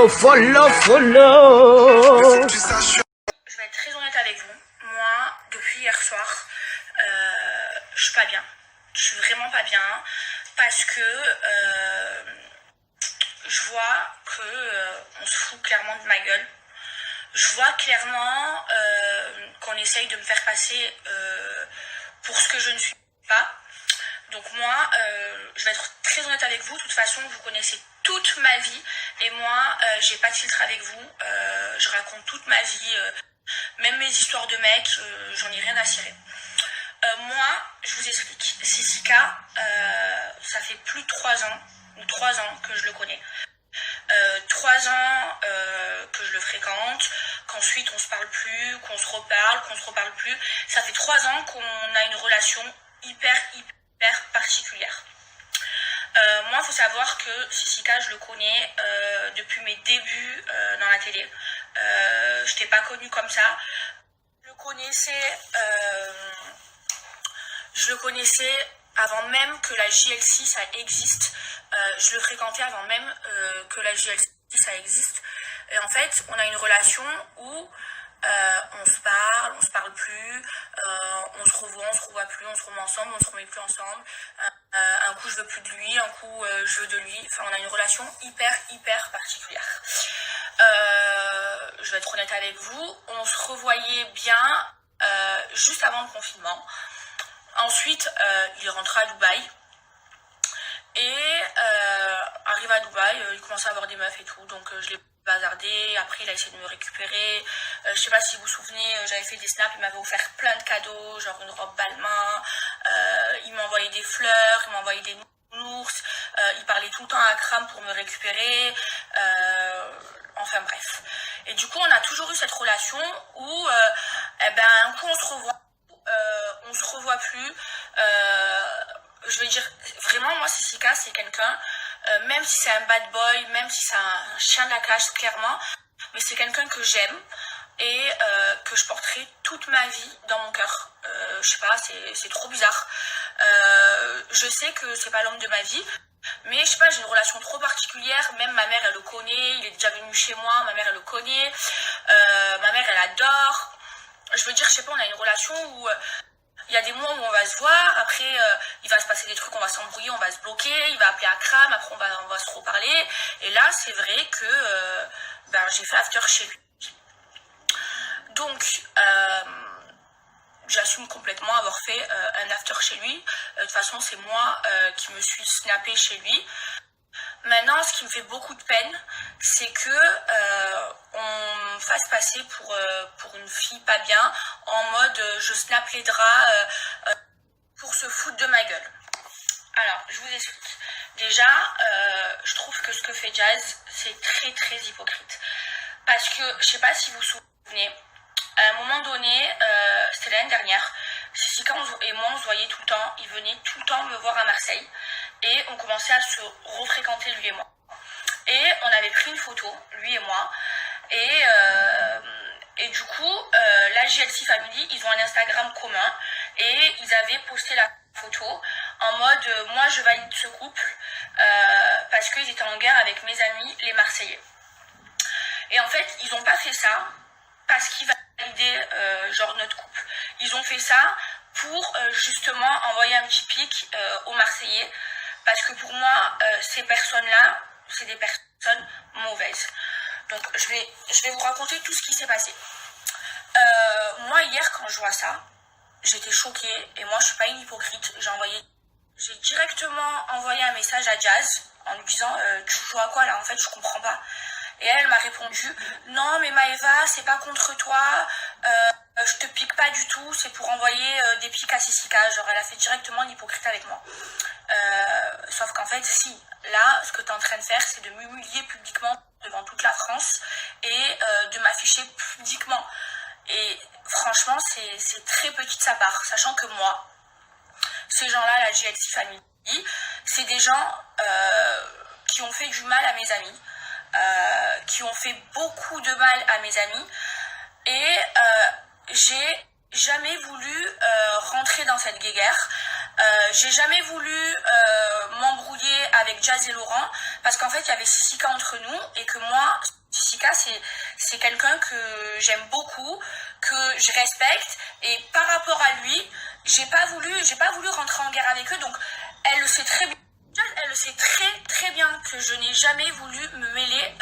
follow. Je vais être très honnête avec vous. Moi, depuis hier soir, je suis pas bien. Je suis vraiment pas bien parce que je vois que on se fout clairement de ma gueule. Je vois clairement qu'on essaye de me faire passer pour ce que je ne suis pas. Donc moi, je vais être très honnête avec vous. De toute façon, vous connaissez toute ma vie. Et moi, j'ai pas de filtre avec vous. Je raconte toute ma vie. Même mes histoires de mecs, j'en ai rien à cirer. Moi, je vous explique. Sissika, ça fait plus de 3 ans, ou 3 ans que je le connais. 3 ans que je le fréquente, qu'ensuite on se parle plus, qu'on se reparle plus. Ça fait 3 ans qu'on a une relation hyper particulière. Moi, il faut savoir que Sissika, je le connais depuis mes débuts dans la télé. Je t'ai pas connu comme ça. Je le connaissais avant même que la JLC ça existe. Je le fréquentais avant même que la JLC ça existe. Et en fait, on a une relation où on se parle plus, on se revoit plus, on se remet ensemble, on se remet plus ensemble. Un coup je veux plus de lui, un coup je veux de lui. Enfin, on a une relation hyper particulière. Je vais être honnête avec vous, on se revoyait bien juste avant le confinement. Ensuite, il est rentré à Dubaï. Et arrive à Dubaï, il commence à avoir des meufs et tout, donc je l'ai bazardé. Après, il a essayé de me récupérer. Je sais pas si vous vous souvenez, j'avais fait des snaps, il m'avait offert plein de cadeaux, genre une robe Balmain. Il m'a envoyé des fleurs, il m'a envoyé des nounours. Il parlait tout le temps à Akram pour me récupérer. Enfin bref. Et du coup, on a toujours eu cette relation où, un coup on se revoit, on se revoit plus. Je vais dire, vraiment, moi, Sissika, c'est quelqu'un, même si c'est un bad boy, même si c'est un chien de la cache, clairement, mais c'est quelqu'un que j'aime et que je porterai toute ma vie dans mon cœur. Je sais pas, c'est trop bizarre. Je sais que c'est pas l'homme de ma vie, mais je sais pas, j'ai une relation trop particulière. Même ma mère, elle le connaît, il est déjà venu chez moi, ma mère, elle le connaît. Ma mère, elle adore. Je veux dire, je sais pas, on a une relation où... il y a des mois où on va se voir, après il va se passer des trucs, on va s'embrouiller, on va se bloquer, il va appeler Akram, après on va se reparler. Et là, c'est vrai que j'ai fait after chez lui. Donc, j'assume complètement avoir fait un after chez lui. De toute façon, c'est moi qui me suis snappé chez lui. Maintenant, ce qui me fait beaucoup de peine, c'est que on me fasse passer pour une fille pas bien, en mode je snap les draps pour se foutre de ma gueule. Alors, je vous explique. Déjà, je trouve que ce que fait Jazz, c'est très hypocrite. Parce que, je sais pas si vous vous souvenez, à un moment donné, c'était l'année dernière, Sissika et moi on se voyait tout le temps, il venait tout le temps me voir à Marseille et on commençait à se refréquenter lui et moi. Et on avait pris une photo, lui et moi, et du coup, la JLC Family, ils ont un Instagram commun et ils avaient posté la photo en mode moi je valide ce couple parce qu'ils étaient en guerre avec mes amis les Marseillais. Et en fait, ils n'ont pas fait ça parce qu'ils validaient genre notre couple. Ils ont fait ça pour justement envoyer un petit pic aux Marseillais. Parce que pour moi, ces personnes-là, c'est des personnes mauvaises. Donc je vais vous raconter tout ce qui s'est passé. Moi, hier, quand je vois ça, j'étais choquée. Et moi, je suis pas une hypocrite. J'ai directement envoyé un message à Jazz en lui disant tu joues à quoi là? En fait, je comprends pas. Et elle m'a répondu non mais Maëva, c'est pas contre toi, je te pique pas du tout, c'est pour envoyer des pics à Sissika. Genre elle a fait directement l'hypocrite avec moi. Sauf qu'en fait si, là ce que tu es en train de faire c'est de m'humilier publiquement devant toute la France et de m'afficher publiquement. Et franchement c'est très petit de sa part, sachant que moi, ces gens-là, la JLC Family, c'est des gens qui ont fait du mal à mes amis. Qui ont fait beaucoup de mal à mes amis et j'ai jamais voulu rentrer dans cette guéguerre. J'ai jamais voulu m'embrouiller embrouillée avec Jazz et Laurent parce qu'en fait il y avait Sissika entre nous et que moi, Sissika c'est quelqu'un que j'aime beaucoup, que je respecte, et par rapport à lui, j'ai pas voulu rentrer en guerre avec eux. Donc elle le sait très bien. Elle le sait très très bien que je n'ai jamais voulu me mêler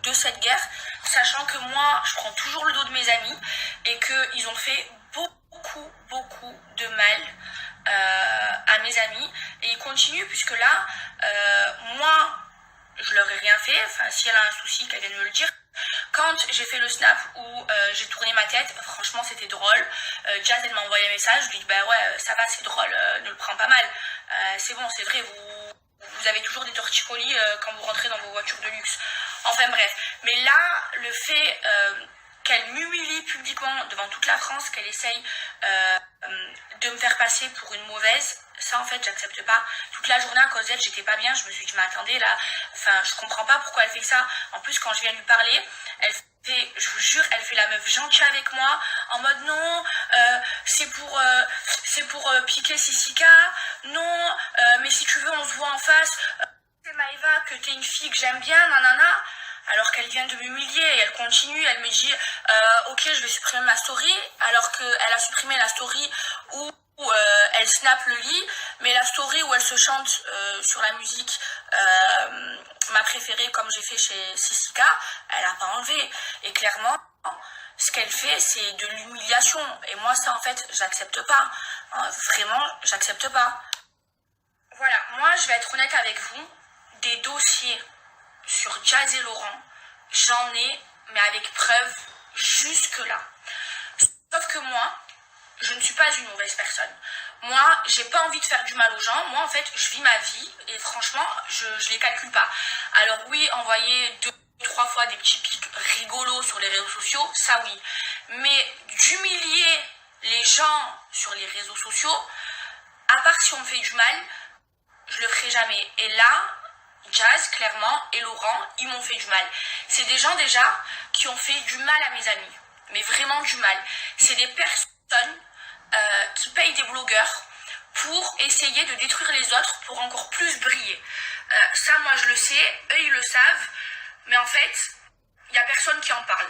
de cette guerre, sachant que moi je prends toujours le dos de mes amis et qu'ils ont fait beaucoup de mal à mes amis, et ils continuent, puisque là moi je leur ai rien fait. Enfin, si elle a un souci, qu'elle vienne me le dire. Quand j'ai fait le snap où j'ai tourné ma tête, franchement c'était drôle. Jazz elle m'a envoyé un message, je lui dis bah ouais ça va, c'est drôle, ne le prends pas mal. C'est bon, c'est vrai, vous avez toujours des torticolis quand vous rentrez dans vos voitures de luxe. Enfin bref, mais là le fait qu'elle m'humilie publiquement devant toute la France, qu'elle essaye de me faire passer pour une mauvaise, ça en fait j'accepte pas. Toute la journée à cause d'elle j'étais pas bien, je me suis dit mais attendez là, enfin je comprends pas pourquoi elle fait ça. En plus quand je viens lui parler, elle fait, je vous jure, elle fait la meuf gentille avec moi, en mode non, c'est pour piquer Sissika, non, mais si tu veux on se voit en face, c'est Maëva, que t'es une fille que j'aime bien, nanana. Alors qu'elle vient de m'humilier, et elle continue, elle me dit ok je vais supprimer ma story, alors qu'elle a supprimé la story où elle snap le lit, mais la story où elle se chante sur la musique ma préférée, comme j'ai fait chez Sissika, elle a pas enlevé. Et clairement ce qu'elle fait c'est de l'humiliation, et moi ça en fait j'accepte pas, vraiment j'accepte pas. Voilà, moi je vais être honnête avec vous, des dossiers sur Jazz et Laurent, j'en ai, mais avec preuve, jusque là. Sauf que moi, je ne suis pas une mauvaise personne. Moi, j'ai pas envie de faire du mal aux gens. Moi, en fait, je vis ma vie, et franchement, je les calcule pas. Alors oui, envoyer 2-3 fois des petits pics rigolos sur les réseaux sociaux, ça oui. Mais d'humilier les gens sur les réseaux sociaux, à part si on me fait du mal, je le ferai jamais. Et là, Jazz, clairement, et Laurent, ils m'ont fait du mal. C'est des gens déjà qui ont fait du mal à mes amis. Mais vraiment du mal. C'est des personnes qui payent des blogueurs pour essayer de détruire les autres pour encore plus briller. Ça, moi, je le sais. Eux, ils le savent. Mais en fait, il n'y a personne qui en parle.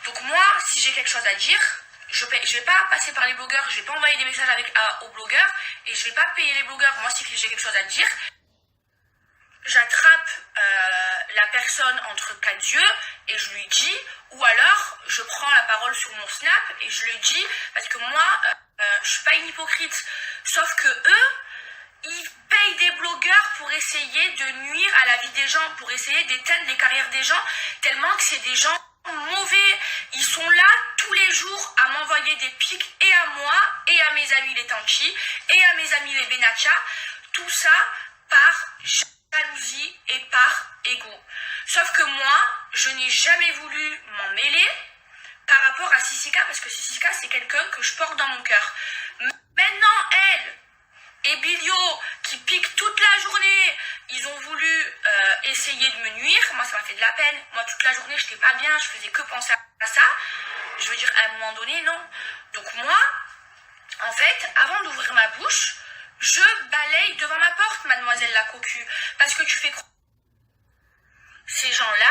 Donc moi, si j'ai quelque chose à dire, je vais pas passer par les blogueurs. Je vais pas envoyer des messages aux blogueurs. Et je vais pas payer les blogueurs. Moi, si j'ai quelque chose à dire, j'attrape la personne entre quatre yeux et je lui dis, ou alors je prends la parole sur mon snap et je lui dis, parce que moi je suis pas une hypocrite, sauf que eux ils payent des blogueurs pour essayer de nuire à la vie des gens, pour essayer d'éteindre les carrières des gens, tellement que c'est des gens mauvais. Ils sont là tous les jours à m'envoyer des pics, et à moi et à mes amis les Tanchi et à mes amis les Benacha, tout ça par jalousie et par ego. Sauf que moi, je n'ai jamais voulu m'en mêler par rapport à Sissika, parce que Sissika, c'est quelqu'un que je porte dans mon cœur. Maintenant, elle et Bilio, qui piquent toute la journée, ils ont voulu essayer de me nuire. Moi, ça m'a fait de la peine. Moi, toute la journée, je n'étais pas bien, je faisais que penser à ça. Je veux dire, à un moment donné, non. Donc moi, en fait, avant d'ouvrir ma bouche, je balaye devant ma porte, mademoiselle la cocu, parce que tu fais croire. Ces gens-là,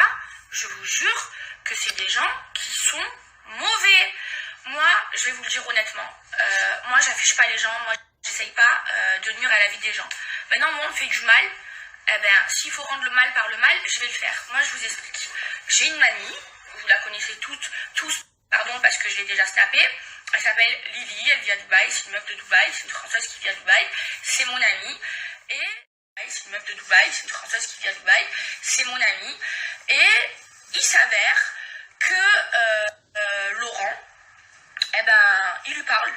je vous jure que c'est des gens qui sont mauvais. Moi, je vais vous le dire honnêtement, moi j'affiche pas les gens, moi j'essaye pas de nuire à la vie des gens. Maintenant, moi on me fait du mal, eh ben s'il faut rendre le mal par le mal, je vais le faire. Moi je vous explique. J'ai une mamie, vous la connaissez tous, pardon, parce que je l'ai déjà snappée. Elle s'appelle Lily, elle vit à Dubaï, c'est une meuf de Dubaï, c'est une Française qui vit à Dubaï, c'est mon amie. Et c'est une meuf de Dubaï, c'est une Française qui vit à Dubaï, c'est mon amie. Et il s'avère que Laurent, eh ben, il lui parle,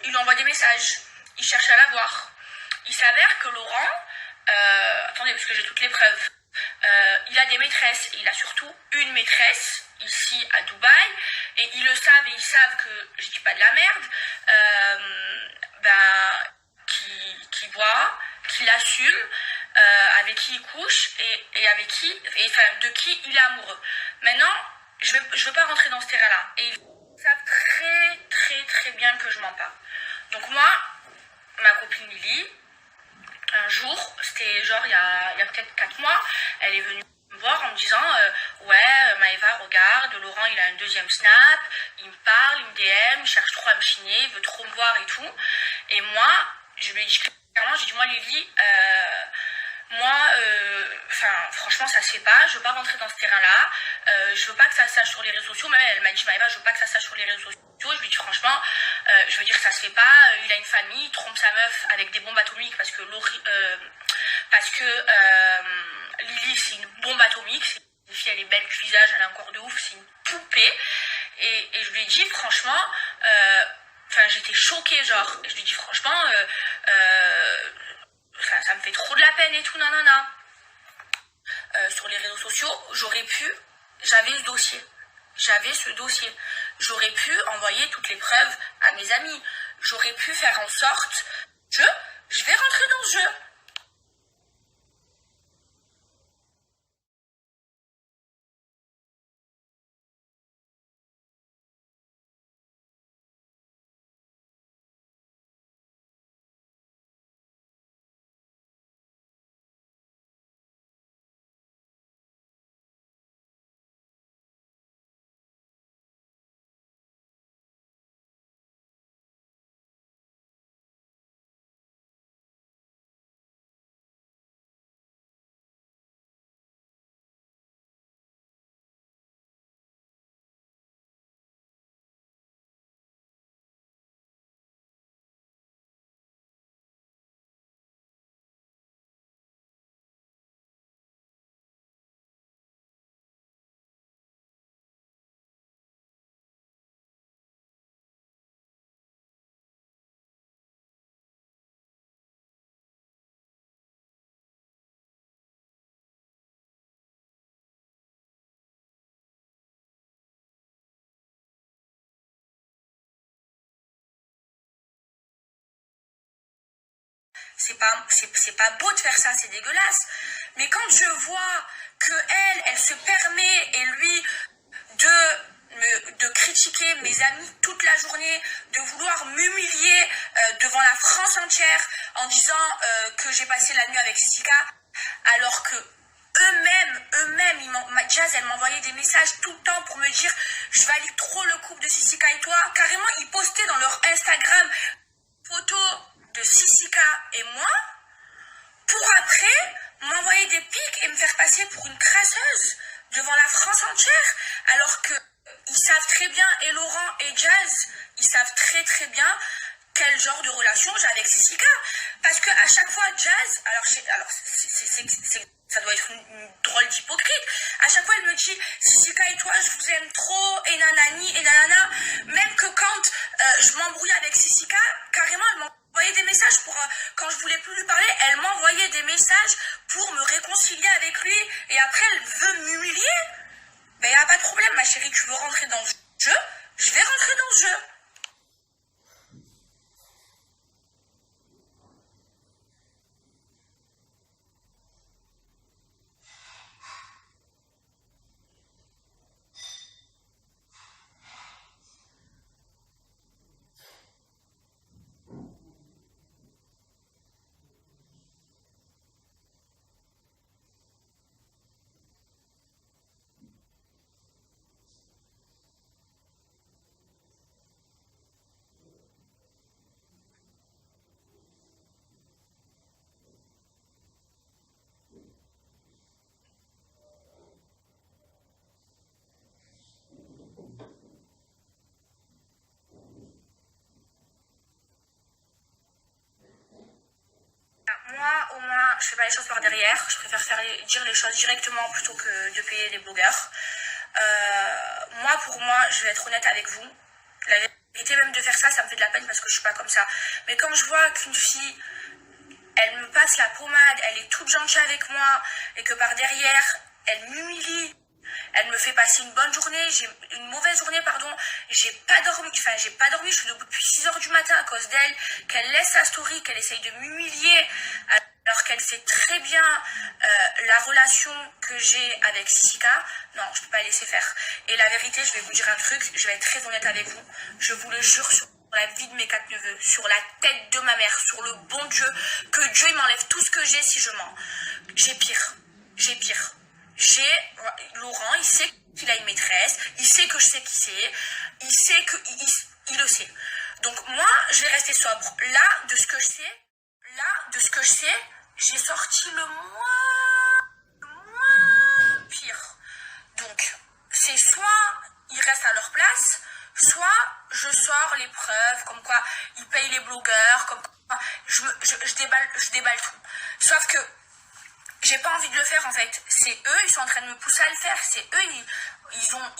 il lui envoie des messages, il cherche à la voir. Il s'avère que Laurent, attendez parce que j'ai toutes les preuves, il a des maîtresses, et il a surtout une maîtresse ici à Dubaï, et ils le savent, et ils savent que je dis pas de la merde, qui voit, qui l'assume, avec qui il couche, et avec qui, et enfin de qui il est amoureux. Maintenant, je veux pas rentrer dans ce terrain-là, et ils savent très bien que je mens pas. Donc moi, ma copine Lily, un jour, c'était genre il y a peut-être 4 mois, elle est venue me voir en me disant ouais Maëva regarde, Laurent il a un deuxième snap, il me parle, il me DM, il cherche trop à me chiner, il veut trop me voir et tout. Et moi, je lui ai dit clairement, j'ai dit moi Lily, moi, franchement, ça se fait pas. Je veux pas rentrer dans ce terrain-là. Je veux pas que ça se sache sur les réseaux sociaux. Même elle m'a dit, Maëva, je veux pas que ça se sache sur les réseaux sociaux. Je lui dis franchement, je veux dire, ça se fait pas. Il a une famille, il trompe sa meuf avec des bombes atomiques parce que Lily, c'est une bombe atomique. C'est une fille, elle est belle du visage, elle a un corps de ouf, c'est une poupée. Et je lui ai dit franchement, j'étais choquée, genre. Je lui ai dit franchement, ça me fait trop de la peine et tout, nanana. Sur les réseaux sociaux, j'avais ce dossier. J'aurais pu envoyer toutes les preuves à mes amis. J'aurais pu faire en sorte que je vais rentrer dans ce jeu. C'est pas beau de faire ça, c'est dégueulasse. Mais quand je vois que elle se permet, et lui, de critiquer mes amis toute la journée, de vouloir m'humilier devant la France entière en disant que j'ai passé la nuit avec Sika, alors que eux-mêmes, Jazz, elle m'envoyait des messages tout le temps pour me dire je valide trop le couple de Sissika et toi. Carrément, ils postaient dans leur Instagram photos de Sissika et moi pour après m'envoyer des pics et me faire passer pour une crasseuse devant la France entière, alors que ils savent très bien, et Laurent et Jazz, ils savent très très bien quel genre de relation j'ai avec Sissika. Parce que à chaque fois, Jazz, ça doit être une drôle d'hypocrite. À chaque fois, elle me dit Sissika et toi, je vous aime trop, et nanani, et nanana. Même que quand je m'embrouille avec Sissika, carrément, elle m'envoyait des messages quand je voulais plus lui parler, elle m'envoyait des messages pour me réconcilier avec lui, et après, elle veut m'humilier. Ben, y a pas de problème, ma chérie, tu veux rentrer dans ce jeu, je vais rentrer dans ce jeu. Moi, au moins, je fais pas les choses par derrière. Je préfère dire les choses directement plutôt que de payer des blogueurs. Pour moi, je vais être honnête avec vous. La vérité, même de faire ça, ça me fait de la peine parce que je suis pas comme ça. Mais quand je vois qu'une fille, elle me passe la pommade, elle est toute gentille avec moi, et que par derrière, elle m'humilie, elle me fait passer une mauvaise journée, j'ai pas dormi, je suis debout depuis 6h du matin à cause d'elle, qu'elle laisse sa story, qu'elle essaye de m'humilier, alors qu'elle sait très bien la relation que j'ai avec Sissika. Non, je peux pas laisser faire. Et la vérité, je vais vous dire un truc, je vais être très honnête avec vous, je vous le jure sur la vie de mes 4 neveux, sur la tête de ma mère, sur le bon Dieu, que Dieu il m'enlève tout ce que j'ai si je mens. J'ai pire. Laurent, il sait qu'il a une maîtresse, il sait que je sais qui c'est, il sait que il le sait. Donc moi, je vais rester sobre. Là, de ce que je sais, j'ai sorti le moins pire. Donc, c'est soit ils restent à leur place, soit je sors les preuves, comme quoi ils payent les blogueurs, comme quoi je déballe tout. Sauf que j'ai pas envie de le faire en fait. C'est eux, ils sont en train de me pousser à le faire. C'est eux,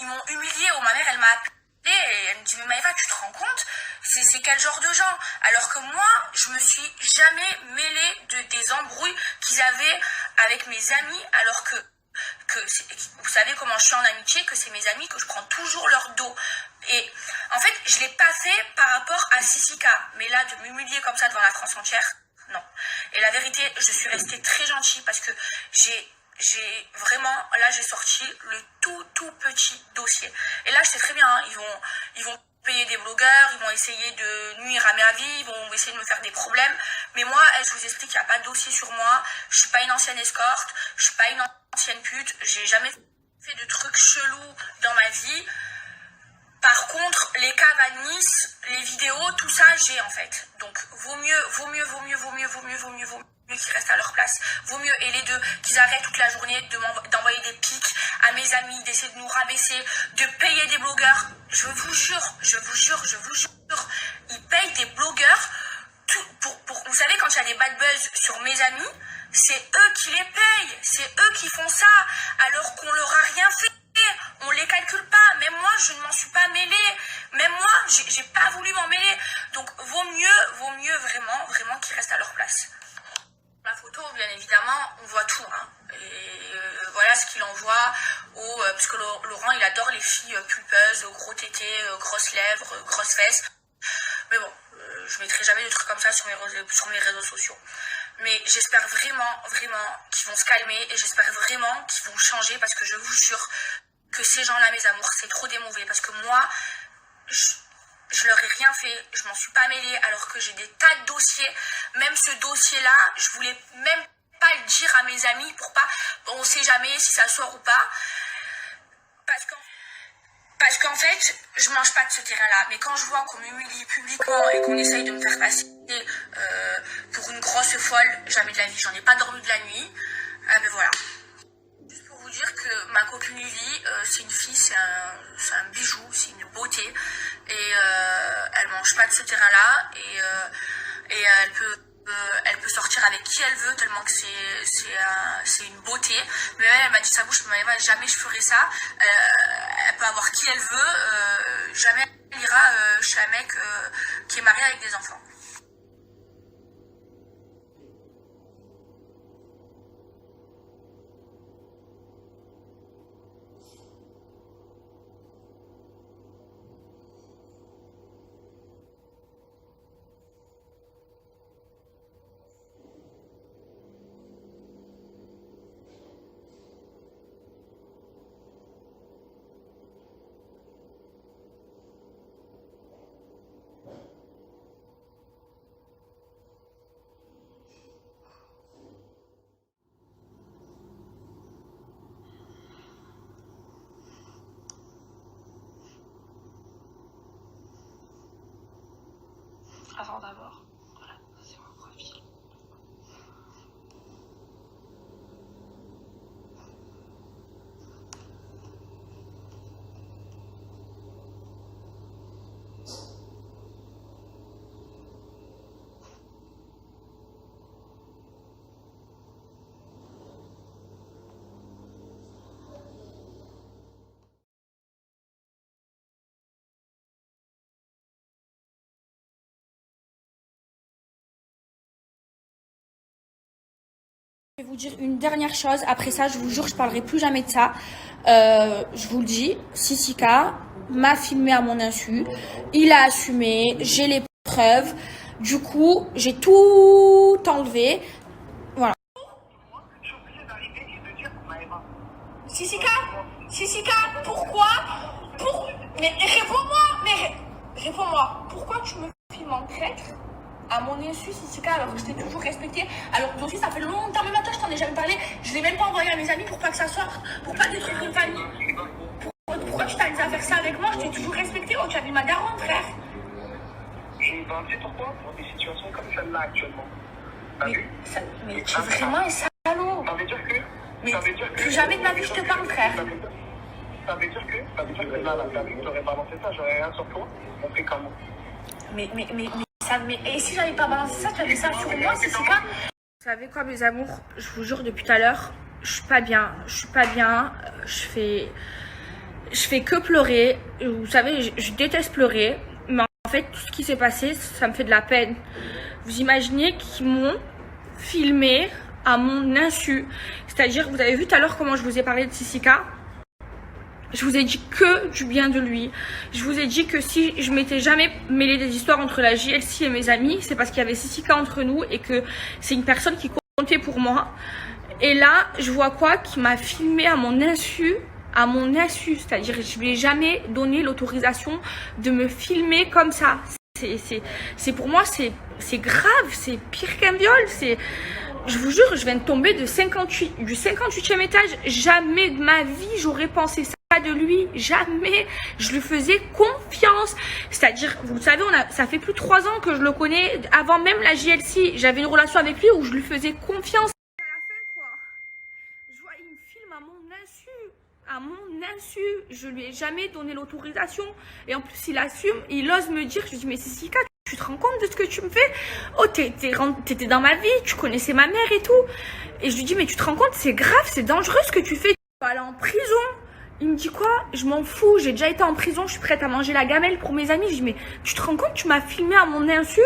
ils m'ont humiliée. Oh, ma mère, elle m'a appelée et elle me dit, mais Maëva, tu te rends compte? C'est quel genre de gens? Alors que moi, je me suis jamais mêlée des embrouilles qu'ils avaient avec mes amis, alors que vous savez comment je suis en amitié, que c'est mes amis, que je prends toujours leur dos. Et en fait, je l'ai pas fait par rapport à Sissika. Mais là, de m'humilier comme ça devant la France entière, non. Et la vérité, je suis restée très gentille parce que j'ai vraiment, là j'ai sorti le tout petit dossier. Et là je sais très bien, hein, ils vont payer des blogueurs, ils vont essayer de nuire à ma vie, ils vont essayer de me faire des problèmes. Mais moi, je vous explique, il n'y a pas de dossier sur moi, je suis pas une ancienne escorte, je suis pas une ancienne pute, j'ai jamais fait de trucs chelous dans ma vie. Par contre, les caves à Nice, les vidéos, tout ça, j'ai en fait. Donc, vaut mieux qu'ils restent à leur place. Vaut mieux, et les deux, qu'ils arrêtent toute la journée d'envoyer des pics à mes amis, d'essayer de nous rabaisser, de payer des blogueurs. Je vous jure, ils payent des blogueurs vous savez, quand il y a des bad buzz sur mes amis, c'est eux qui les payent, c'est eux qui font ça, alors qu'on leur a rien fait. On les calcule pas, même moi je ne m'en suis pas mêlée, même moi j'ai pas voulu m'en mêler, donc vaut mieux vraiment qu'ils restent à leur place. La photo, bien évidemment, on voit tout, hein. Et voilà ce qu'il envoie parce que Laurent il adore les filles pulpeuses, gros tétés, grosses lèvres, grosses fesses, mais bon, je mettrai jamais de trucs comme ça sur mes réseaux sociaux. Mais j'espère vraiment qu'ils vont se calmer et j'espère vraiment qu'ils vont changer parce que je vous jure que ces gens-là, mes amours, c'est trop des mauvais. Parce que moi, je leur ai rien fait, je m'en suis pas mêlée alors que j'ai des tas de dossiers. Même ce dossier-là, je voulais même pas le dire à mes amis pour pas, on sait jamais si ça sort ou pas. Parce qu'en fait, je mange pas de ce terrain-là. Mais quand je vois qu'on m'humilie publiquement et qu'on essaye de me faire passer pour une grosse folle, jamais de la vie, j'en ai pas dormi de la nuit. Mais voilà. Juste pour vous dire que ma copine Lily, c'est une fille, c'est un bijou, c'est une beauté. Et elle mange pas de ce terrain-là. Et elle peut sortir avec qui elle veut tellement que c'est une beauté. Mais elle m'a dit sa bouche, mais jamais je ferai ça. Elle peut avoir qui elle veut. Jamais elle ira chez un mec qui est marié avec des enfants. Avant d'abord. Voilà, c'est mon profil. Je vais vous dire une dernière chose, après ça je vous jure je parlerai plus jamais de ça. Je vous le dis, Sissika m'a filmé à mon insu, il a assumé, j'ai les preuves, du coup j'ai tout enlevé. Voilà. Sissika, pourquoi? Mais réponds-moi, mais Réponds-moi, pourquoi tu me filmes en traître à mon insu, Sissika, alors que je t'ai toujours respecté? Alors que aussi, ça fait longtemps, même à toi, je t'en ai jamais parlé. Je l'ai même pas envoyé à mes amis pour pas que ça sorte, pour pas détruire une famille. Pourquoi tu t'amuses à faire ça avec moi? Je t'ai toujours respecté. Oh, tu as vu ma daronne, frère. Je me demandais pourquoi, pour des situations comme celle-là actuellement. Mais tu es vraiment un salaud. Ça veut dire que. Mais plus jamais de ma vie, je te parle, frère. Ça veut dire que là, t'as vu que t'aurais balancé ça, j'aurais rien sur toi, on fait comment? Et si j'avais pas balancé ça, tu avais ça sur moi, c'est pas. Vous savez quoi, mes amours, je vous jure, depuis tout à l'heure, je suis pas bien. Je fais que pleurer. Vous savez, je déteste pleurer. Mais en fait, tout ce qui s'est passé, ça me fait de la peine. Vous imaginez qu'ils m'ont filmé à mon insu. C'est-à-dire, vous avez vu tout à l'heure comment je vous ai parlé de Sissika. Je vous ai dit que du bien de lui. Je vous ai dit que si je m'étais jamais mêlé des histoires entre la JLC et mes amis, c'est parce qu'il y avait Sissika entre nous et que c'est une personne qui comptait pour moi. Et là, je vois quoi? Qui m'a filmé à mon insu. À mon insu. C'est-à-dire, je lui ai jamais donné l'autorisation de me filmer comme ça. C'est pour moi, c'est grave. C'est pire qu'un viol. Je vous jure, je viens de tomber du 58e étage. Jamais de ma vie, j'aurais pensé ça de lui. Jamais. Je lui faisais confiance. C'est-à-dire, vous le savez, ça fait plus de 3 ans que je le connais. Avant même la JLC, j'avais une relation avec lui où je lui faisais confiance. À la fin, quoi. Je vois, il me filme à mon insu. À mon insu. Je lui ai jamais donné l'autorisation. Et en plus, il assume. Il ose me dire, je lui dis, mais Sissika, tu te rends compte de ce que tu me fais? Oh, t'étais dans ma vie, tu connaissais ma mère et tout. Et je lui dis, mais tu te rends compte, c'est grave, c'est dangereux ce que tu fais. Tu vas aller en prison. Il me dit quoi? Je m'en fous, j'ai déjà été en prison, je suis prête à manger la gamelle pour mes amis. Je dis, mais tu te rends compte, tu m'as filmé à mon insu?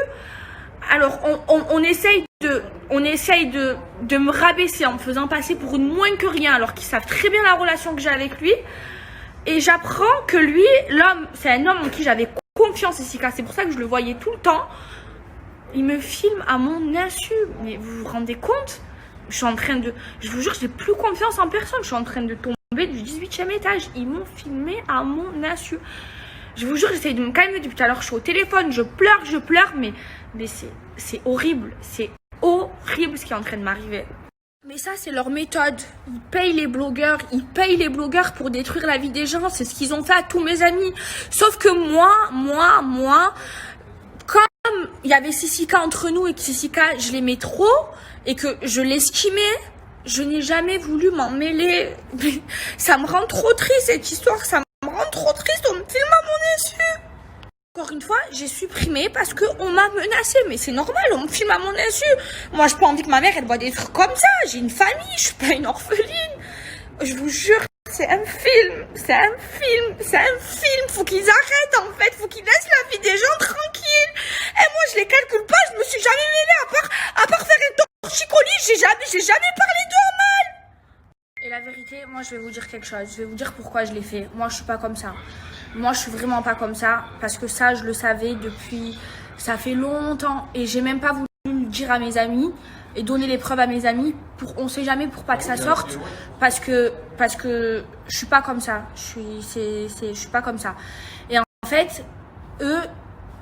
Alors, on essaye de me rabaisser en me faisant passer pour une moins que rien, alors qu'ils savent très bien la relation que j'ai avec lui. Et j'apprends que lui, l'homme, c'est un homme en qui j'avais confiance, Sissika. C'est pour ça que je le voyais tout le temps. Il me filme à mon insu. Mais vous vous rendez compte? Je vous jure, j'ai plus confiance en personne. Je suis en train de tomber du 18e étage. Ils m'ont filmé à mon insu. Je vous jure, j'essaye de me calmer depuis tout à l'heure. Je suis au téléphone, je pleure, mais c'est horrible. C'est horrible ce qui est en train de m'arriver. Mais ça, c'est leur méthode. Ils payent les blogueurs pour détruire la vie des gens. C'est ce qu'ils ont fait à tous mes amis. Sauf que moi, comme il y avait Sissika entre nous et que Sissika, je l'aimais trop et que je l'estimais, je n'ai jamais voulu m'en mêler. Mais ça me rend trop triste, cette histoire. Ça me rend trop triste. On me filme à mon insu. Encore une fois, j'ai supprimé parce qu'on m'a menacé. Mais c'est normal, on me filme à mon insu. Moi, j'ai pas envie que ma mère, elle voit des trucs comme ça. J'ai une famille, je suis pas une orpheline. Je vous jure, c'est un film. Faut qu'ils arrêtent, en fait. Faut qu'ils laissent la vie des gens tranquille. Et moi, je les calcule pas. Je me suis jamais mêlée à part faire un torticolis. J'ai jamais parlé d'eux en mal. Et la vérité, moi, je vais vous dire quelque chose. Je vais vous dire pourquoi je l'ai fait. Moi, je suis pas comme ça. Moi, je suis vraiment pas comme ça. Parce que ça, je le savais depuis... Ça fait longtemps. Et j'ai même pas voulu le dire à mes amis. Et donner les preuves à mes amis. On sait jamais pour pas que ça sorte. Parce que je suis pas comme ça. Je suis pas comme ça. Et en fait, eux,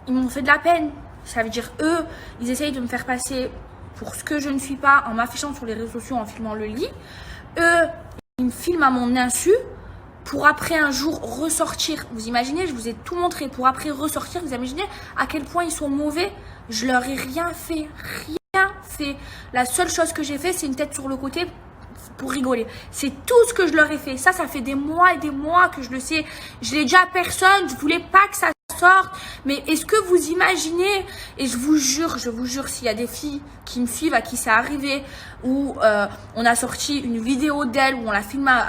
ils m'ont fait de la peine. Ça veut dire, eux, ils essayent de me faire passer pour ce que je ne suis pas en m'affichant sur les réseaux sociaux, en filmant le lit. Eux, ils me filment à mon insu. Pour après un jour ressortir, vous imaginez, je vous ai tout montré, pour après ressortir, vous imaginez à quel point ils sont mauvais. Je leur ai rien fait. La seule chose que j'ai fait, c'est une tête sur le côté pour rigoler. C'est tout ce que je leur ai fait. Ça fait des mois et des mois que je le sais. Je l'ai dit à personne, je voulais pas que ça sorte. Mais est-ce que vous imaginez, et je vous jure, s'il y a des filles qui me suivent, à qui c'est arrivé, où on a sorti une vidéo d'elle, où on la filme à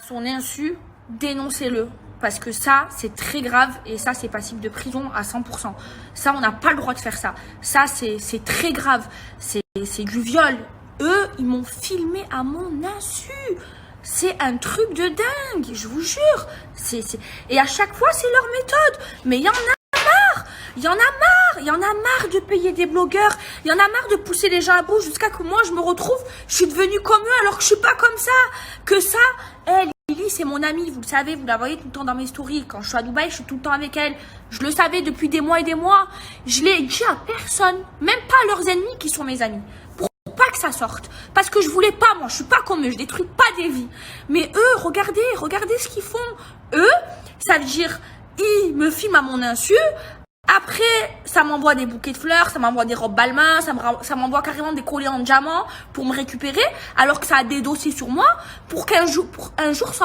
son insu, dénoncez-le. Parce que ça, c'est très grave et ça, c'est passible de prison à 100%. Ça, on n'a pas le droit de faire ça. Ça, c'est très grave. C'est du viol. Eux, ils m'ont filmé à mon insu. C'est un truc de dingue, je vous jure. Et à chaque fois, c'est leur méthode. Mais il y en a marre. Il y en a marre de payer des blogueurs. Il y en a marre de pousser les gens à bout jusqu'à que moi, je me retrouve. Je suis devenue comme eux alors que je suis pas comme ça. Que ça, elle, il Lily, c'est mon amie, vous le savez, vous la voyez tout le temps dans mes stories. Quand je suis à Dubaï, je suis tout le temps avec elle. Je le savais depuis des mois et des mois. Je l'ai dit à personne, même pas à leurs ennemis qui sont mes amis. Pour pas que ça sorte. Parce que je voulais pas, moi, je suis pas comme eux, je détruis pas des vies. Mais eux, regardez ce qu'ils font. Eux, ça veut dire, ils me filment à mon insu. Après, ça m'envoie des bouquets de fleurs, ça m'envoie des robes Balmain, ça m'envoie carrément des colliers en diamant pour me récupérer, alors que ça a des dossiers sur moi pour un jour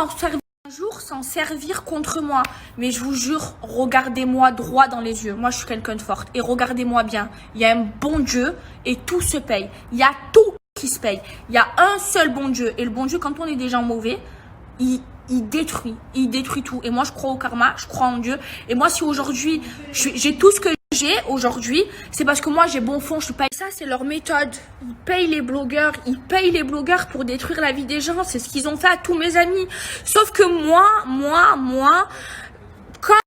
s'en servir contre moi. Mais je vous jure, regardez-moi droit dans les yeux. Moi, je suis quelqu'un de forte. Et regardez-moi bien. Il y a un bon Dieu et tout se paye. Il y a tout qui se paye. Il y a un seul bon Dieu. Et le bon Dieu, quand on est des gens mauvais, il détruit tout. Et moi, je crois au karma, je crois en Dieu. Et moi, si aujourd'hui, j'ai tout ce que j'ai aujourd'hui, c'est parce que moi, j'ai bon fond, je suis pas... Ça, c'est leur méthode. Ils payent les blogueurs pour détruire la vie des gens. C'est ce qu'ils ont fait à tous mes amis. Sauf que moi, comme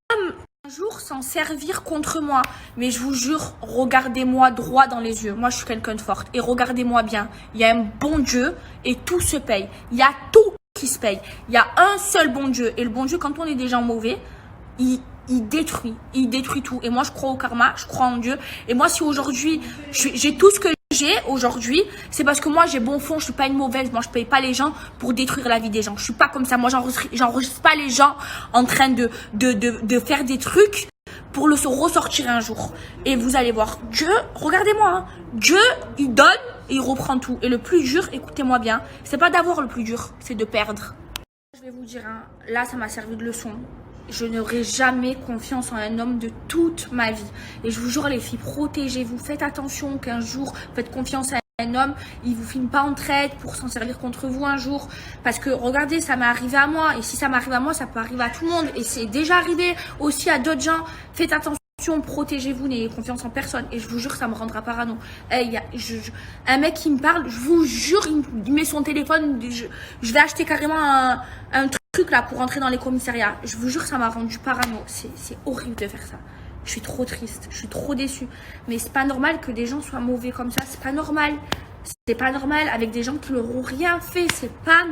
un jour s'en servir contre moi. Mais je vous jure, regardez-moi droit dans les yeux. Moi, je suis quelqu'un de forte. Et regardez-moi bien. Il y a un bon Dieu et tout se paye. Il y a tout qui se paye. Il y a un seul bon Dieu. Et le bon Dieu, quand on est des gens mauvais, il détruit tout. Et moi, je crois au karma, je crois en Dieu. Et moi, si aujourd'hui, j'ai tout ce que j'ai aujourd'hui, c'est parce que moi, j'ai bon fond, je suis pas une mauvaise. Moi, je paye pas les gens pour détruire la vie des gens. Je suis pas comme ça. Moi, j'enregistre pas les gens en train de faire des trucs pour le se ressortir un jour. Et vous allez voir, Dieu, regardez-moi, hein, Dieu, il donne et il reprend tout. Et le plus dur, écoutez-moi bien, c'est pas d'avoir le plus dur, c'est de perdre. Je vais vous dire, hein, là, ça m'a servi de leçon. Je n'aurai jamais confiance en un homme de toute ma vie. Et je vous jure, les filles, protégez-vous. Faites attention qu'un jour, faites confiance à un homme, il vous filme pas en traite pour s'en servir contre vous un jour. Parce que, regardez, ça m'est arrivé à moi. Et si ça m'arrive à moi, ça peut arriver à tout le monde. Et c'est déjà arrivé aussi à d'autres gens. Faites attention, protégez-vous, n'ayez confiance en personne. Et je vous jure, ça me rendra parano. Un mec qui me parle, je vous jure, il met son téléphone. Je vais acheter carrément un truc là pour entrer dans les commissariats. Je vous jure, ça m'a rendu parano. C'est horrible de faire ça. Je suis trop triste, je suis trop déçue. Mais c'est pas normal que des gens soient mauvais comme ça. C'est pas normal. C'est pas normal avec des gens qui leur ont rien fait. C'est pas